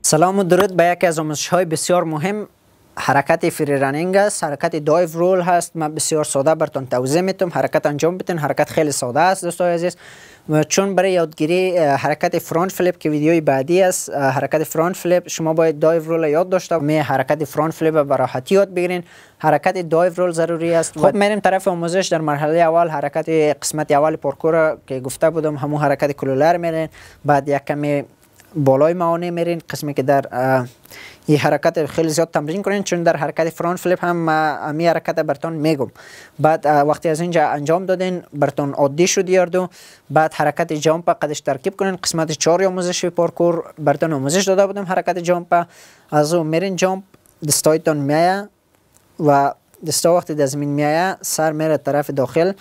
سلام و درود به یکی از آموزش‌های بسیار مهم حرکت فری رانینگ است. حرکت دایو رول هست. من بسیار ساده براتون توضیح میدم. حرکت انجام بدین. حرکت خیلی ساده است دوستان عزیز. و چون برای یادگیری حرکت فرانت فلیپ که ویدیوی بعدی است، حرکت فرانت فلیپ شما باید دایو رول یاد داشته باشید. حرکت فرانت فلیپ به راحتی یاد بگیرین. حرکت دایو رول ضروری است. خب میریم طرف آموزش. در مرحله اول حرکت قسمت اول پارکور که گفته بودم همون حرکت کلولر میرین. بعد یک کمی بالای موانع میرین، قسمی که در این حرکت خیلی زیاد تمرین کنین، چون در حرکت فرانت فلیپ هم امی حرکت براتون میگم. بعد وقتی از اینجا انجام دادین براتون عادی شد یاردو. بعد حرکت جامپ قدش ترکیب کنین. قسمت 4 آموزش پارکور براتون آموزش داده بودم. حرکت جامپ از اون میرین جامپ، دستایتون میایه و دستا وقتی در زمین میایه سر میره طرف داخل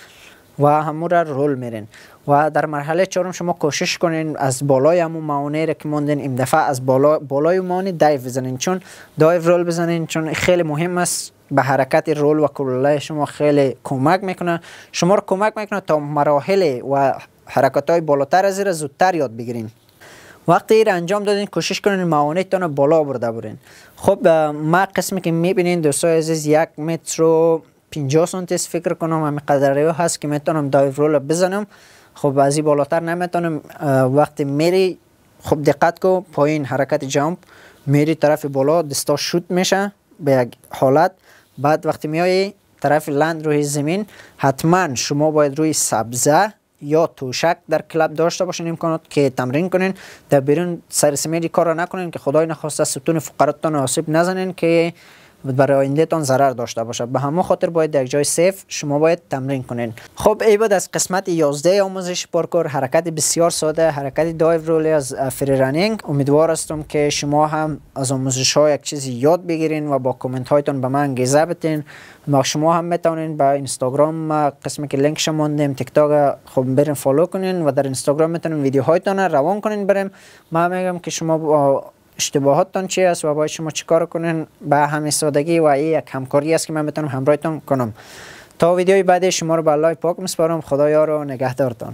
و همون را رول میرین. و در مرحله 4 شما کوشش کنین از بالای همون موانع را که موندین این دفعه از بالای موانع دایو بزنین، چون دایو رول بزنین، چون خیلی مهم است. به حرکت رول و کلوله شما خیلی کمک میکنه. شما رو کمک میکنه تا مراحل و حرکت های بالاتر از این زودتر یاد بگیرین. وقتی این انجام دادین کوشش کنین موانعتون بالا برده برین. خب ما قسمی که میبینین دوستای عزیز 1 متر و 50 سانتی فکر کنم همین قدری هست که میتونم دایو رول بزنم. خب از این بالاتر نمیتونم. وقتی میری خب دقت کو پایین حرکت جامپ میری طرف بالا دستا شوت میشه به یک حالت. بعد وقتی میای طرف لند روی زمین حتما شما باید روی سبزه یا توشک در کلب داشته باشین امکانات که تمرین کنین. در بیرون سر سمیدی کار را نکنین که خدای نخواسته ستون فقراتتان آسیب نزنین که برای آینده تان ضرر داشته باشه. به همون خاطر باید در یک جای سیف شما باید تمرین کنین. خب ای بود از قسمت 11 آموزش پارکور. حرکت بسیار ساده، حرکت دایو رول از فری رانینگ. امیدوار هستم که شما هم از آموزش ها یک چیزی یاد بگیرین و با کامنت هایتون به من انگیزه بدین. ما شما هم میتونین با اینستاگرام قسمی که لینکش موندیم، تیک تاک خب برین فالو کنین و در اینستاگرام میتونین ویدیوهایتون روان کنین بریم. ما میگم که شما اشتباهاتتان چی است و باید شما چیکار کنین. به همین سادگی و این یک همکاری است که من میتونم همراهتون کنم. تا ویدیوی بعدی شما رو به الله پاک میسپارم. خدا یار و نگهدارتان.